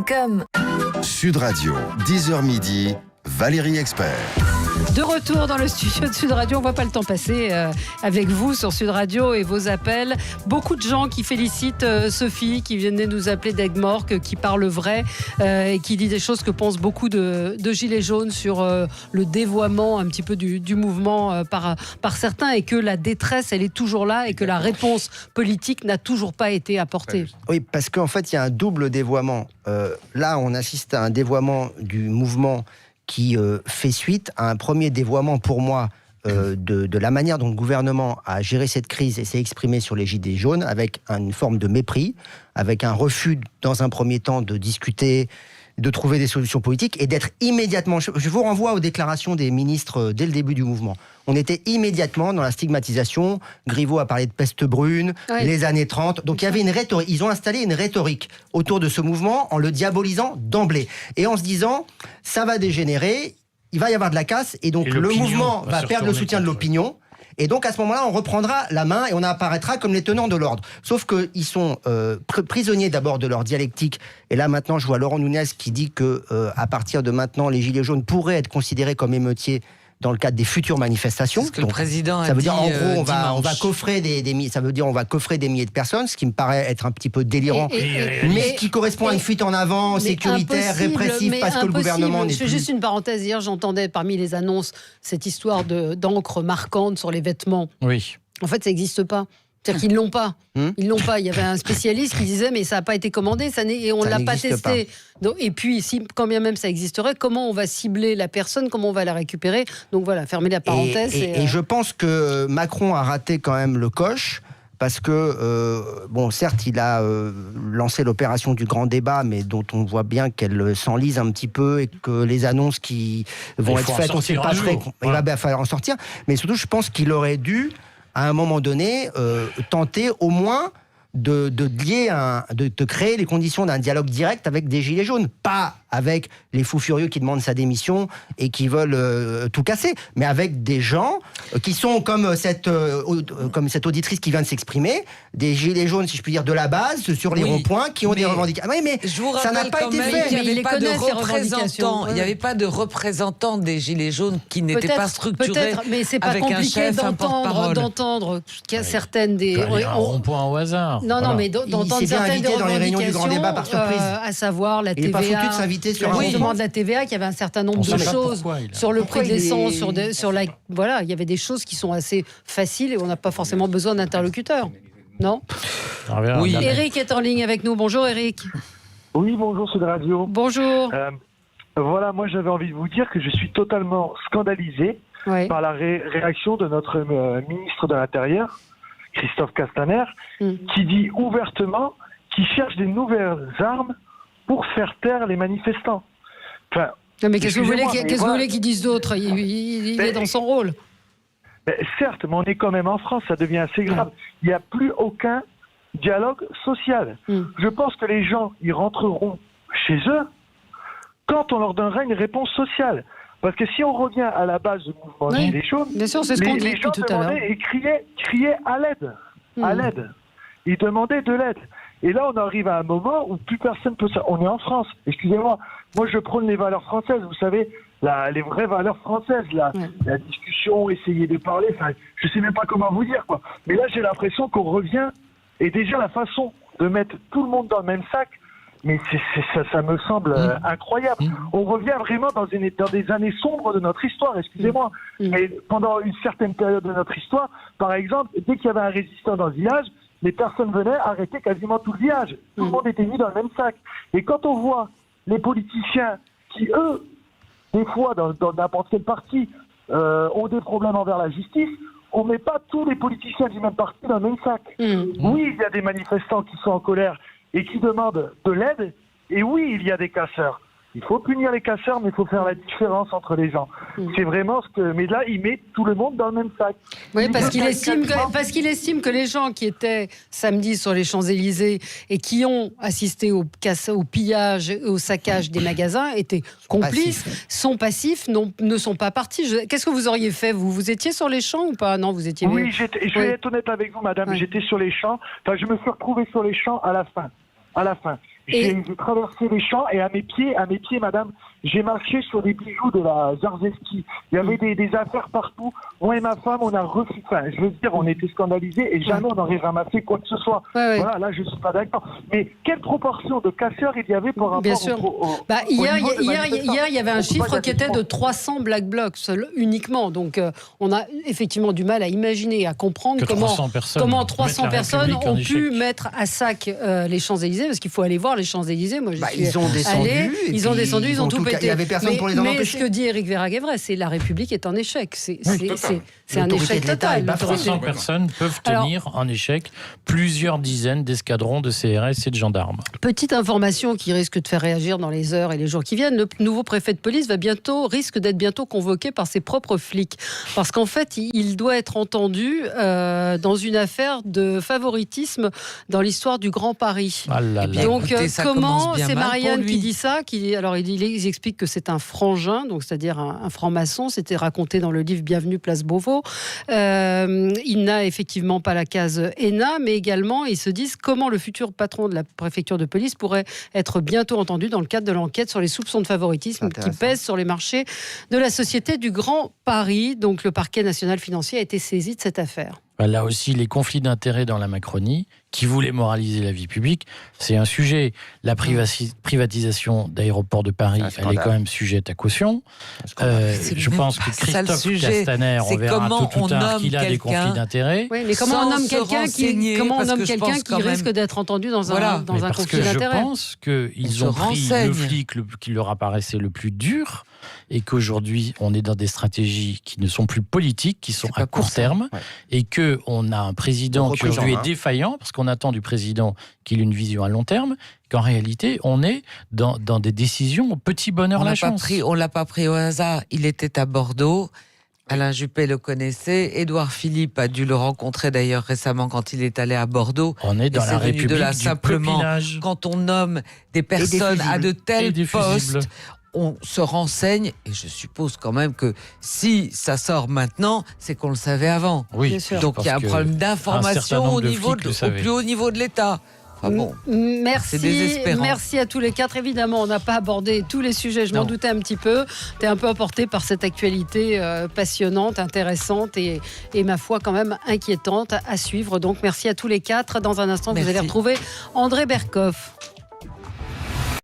sudradio.com. Sud Radio, 10h midi, Valérie Expert. De retour dans le studio de Sud Radio, on ne voit pas le temps passer avec vous sur Sud Radio et vos appels. Beaucoup de gens qui félicitent Sophie, qui venait nous appeler d'Aigues-Mortes, qui parle vrai et qui dit des choses que pensent beaucoup de gilets jaunes sur le dévoiement un petit peu du mouvement par certains, et que la détresse, elle est toujours là et que la réponse politique n'a toujours pas été apportée. Oui, parce qu'en fait, il y a un double dévoiement. Là, on assiste à un dévoiement du mouvement qui fait suite à un premier dévoiement pour moi de la manière dont le gouvernement a géré cette crise et s'est exprimé sur les gilets jaunes, avec une forme de mépris, avec un refus dans un premier temps de discuter, de trouver des solutions politiques et d'être immédiatement... Je vous renvoie aux déclarations des ministres dès le début du mouvement. On était immédiatement dans la stigmatisation. Griveaux a parlé de peste brune, oui. Les années 30. Donc il y avait une rhétorique. Ils ont installé une rhétorique autour de ce mouvement en le diabolisant d'emblée. Et en se disant, ça va dégénérer, il va y avoir de la casse, et donc le mouvement va perdre le soutien de l'opinion. Et donc à ce moment-là, on reprendra la main et on apparaîtra comme les tenants de l'ordre. Sauf qu'ils sont prisonniers d'abord de leur dialectique. Et là maintenant, je vois Laurent Nunez qui dit que à partir de maintenant, les gilets jaunes pourraient être considérés comme émeutiers dans le cadre des futures manifestations. C'est ce que le président a dit. Ça veut dire en gros, on va coffrer ça veut dire on va coffrer des milliers de personnes, ce qui me paraît être un petit peu délirant, mais qui correspond à une fuite en avant sécuritaire, répressive, parce que le gouvernement n'est plus... Je fais juste une parenthèse. Hier, j'entendais parmi les annonces cette histoire d'encre marquante sur les vêtements. Oui. En fait, ça n'existe pas. C'est-à-dire qu'ils ne l'ont pas. Ils l'ont pas. Il y avait un spécialiste qui disait mais ça n'a pas été commandé, et on ne l'a pas testé. Donc, et puis, quand bien même ça existerait, comment on va cibler la personne, comment on va la récupérer? Donc voilà, fermer la parenthèse. Et je pense que Macron a raté quand même le coche. Parce que, certes, il a lancé l'opération du grand débat, mais dont on voit bien qu'elle s'enlise un petit peu et que les annonces qui vont être faites, on ne sait pas très... Il va falloir en sortir. Mais surtout, je pense qu'il aurait dû, à un moment donné, tenter au moins de créer les conditions d'un dialogue direct avec des gilets jaunes. Pas avec les fous furieux qui demandent sa démission et qui veulent tout casser, mais avec des gens qui sont comme cette auditrice qui vient de s'exprimer, des gilets jaunes, si je puis dire, de la base, sur les ronds-points, qui ont des revendications. Oui, mais je vous ça n'a pas été fait. Il n'y avait pas de représentants des gilets jaunes qui n'étaient pas structurés. Peut-être, mais c'est pas compliqué d'entendre qu'il y a certaines des... Un rond-point au hasard. Non, mais d'entendre certaines des revendications, dans les réunions du grand débat par surprise. À savoir la TVA. Il n'est pas foutu de s'inviter sur un justement de la TVA, qu'il y avait un certain nombre de choses sur le prix de l'essence, voilà, il y avait des choses qui sont assez faciles et on n'a pas forcément besoin d'interlocuteurs. Non ? Oui. Eric est en ligne avec nous. Bonjour Eric. Oui, bonjour Sud Radio. Bonjour. Voilà, moi j'avais envie de vous dire que je suis totalement scandalisé par la réaction de notre ministre de l'Intérieur, Christophe Castaner, qui dit ouvertement qu'il cherche des nouvelles armes pour faire taire les manifestants. Enfin, non, mais qu'est-ce que vous voulez qu'ils disent d'autre ? Il est dans son rôle. Certes, mais on est quand même en France, ça devient assez grave. Il n'y a plus aucun dialogue social. Je pense que les gens, ils rentreront chez eux quand on leur donnera une réponse sociale. Parce que si on revient à la base du mouvement Gilets jaunes, bien sûr, c'est ce qu'on dit les gens tout à l'heure. Et criaient à l'aide. À l'aide. Ils demandaient de l'aide. Et là, on arrive à un moment où plus personne peut... On est en France, excusez-moi. Moi, je prône les valeurs françaises, vous savez, les vraies valeurs françaises, la discussion, essayer de parler, je sais même pas comment vous dire, quoi. Mais là, j'ai l'impression qu'on revient, et déjà la façon de mettre tout le monde dans le même sac, mais ça me semble incroyable. On revient vraiment dans des années sombres de notre histoire, excusez-moi. Mais pendant une certaine période de notre histoire, par exemple, dès qu'il y avait un résistant dans le village, les personnes venaient arrêter quasiment tout le village. Tout le monde était mis dans le même sac. Et quand on voit les politiciens qui, eux, des fois, dans n'importe quel parti, ont des problèmes envers la justice, on ne met pas tous les politiciens du même parti dans le même sac. Oui, il y a des manifestants qui sont en colère et qui demandent de l'aide. Et oui, il y a des casseurs. Il faut punir les casseurs, mais il faut faire la différence entre les gens. C'est vraiment ce que... Mais là, il met tout le monde dans le même sac. Oui, parce qu'il estime que les gens qui étaient samedi sur les Champs-Élysées et qui ont assisté au pillage et au saccage des magasins étaient complices, sont passifs, ne sont pas partis. Qu'est-ce que vous auriez fait, vous ? Vous étiez sur les champs ou pas ? Non, vous étiez... Oui, je vais être honnête avec vous, madame. J'étais sur les champs. Enfin, je me suis retrouvé sur les champs à la fin. J'ai traversé les champs et à mes pieds, madame, j'ai marché sur des bijoux de la Zarzeski. Il y avait des affaires partout. Moi et ma femme, on a refusé. Enfin, je veux dire, on était scandalisés et jamais on n'aurait ramassé quoi que ce soit. Ouais. Voilà, là, je suis pas d'accord. Mais quelle proportion de casseurs il y avait par rapport Bien sûr. Hier, il y avait un chiffre qui était de 300 Black Blocs uniquement. Donc, on a effectivement du mal à imaginer, à comprendre comment 300 personnes ont pu mettre à sac les Champs-Élysées, parce qu'il faut aller voir les Champs-Élysées. Moi, ils ont descendu, ils ont tout pété. Il n'y avait personne pour les en empêcher. Mais ce que dit Éric Verhaeghe est vrai, c'est la République est en échec. C'est un échec total. 300 personnes peuvent tenir en échec plusieurs dizaines d'escadrons de CRS et de gendarmes. Petite information qui risque de faire réagir dans les heures et les jours qui viennent, le nouveau préfet de police risque d'être bientôt convoqué par ses propres flics. Parce qu'en fait, il doit être entendu dans une affaire de favoritisme dans l'histoire du Grand Paris. Donc, comment, c'est Marianne qui dit ça, alors ils expliquent que c'est un frangin, donc c'est-à-dire un franc-maçon, c'était raconté dans le livre Bienvenue Place Beauvau. Il n'a effectivement pas la case ENA, mais également ils se disent comment le futur patron de la préfecture de police pourrait être bientôt entendu dans le cadre de l'enquête sur les soupçons de favoritisme qui pèsent sur les marchés de la Société du Grand Paris. Donc le parquet national financier a été saisi de cette affaire. Là aussi, les conflits d'intérêts dans la Macronie, qui voulaient moraliser la vie publique, c'est un sujet. La privatisation d'aéroports de Paris, elle est quand même sujette à caution. Je pense que Christophe Castaner, on verra tout ou tard qu'il a des conflits d'intérêts. Oui, mais comment on nomme quelqu'un qui risque d'être entendu dans un conflit d'intérêts ? Je pense qu'ils ont pris le flic qui leur apparaissait le plus dur, et qu'aujourd'hui, on est dans des stratégies qui ne sont plus politiques, qui sont à court terme, et qu'on a un président qui aujourd'hui est défaillant, parce qu'on attend du président qu'il ait une vision à long terme, qu'en réalité, on est dans des décisions au petit bonheur la chance. On ne l'a pas pris au hasard. Il était à Bordeaux. Alain Juppé le connaissait. Édouard Philippe a dû le rencontrer d'ailleurs récemment quand il est allé à Bordeaux. On est dans la République du copinage. Quand on nomme des personnes à de tels postes, on se renseigne, et je suppose quand même que si ça sort maintenant, c'est qu'on le savait avant. Oui, donc il y a un problème d'information au plus haut niveau de l'État. Merci à tous les quatre. Évidemment, on n'a pas abordé tous les sujets, je m'en doutais un petit peu. Tu es un peu emporté par cette actualité passionnante, intéressante et ma foi quand même inquiétante à suivre. Donc merci à tous les quatre. Dans un instant, vous allez retrouver André Berkoff.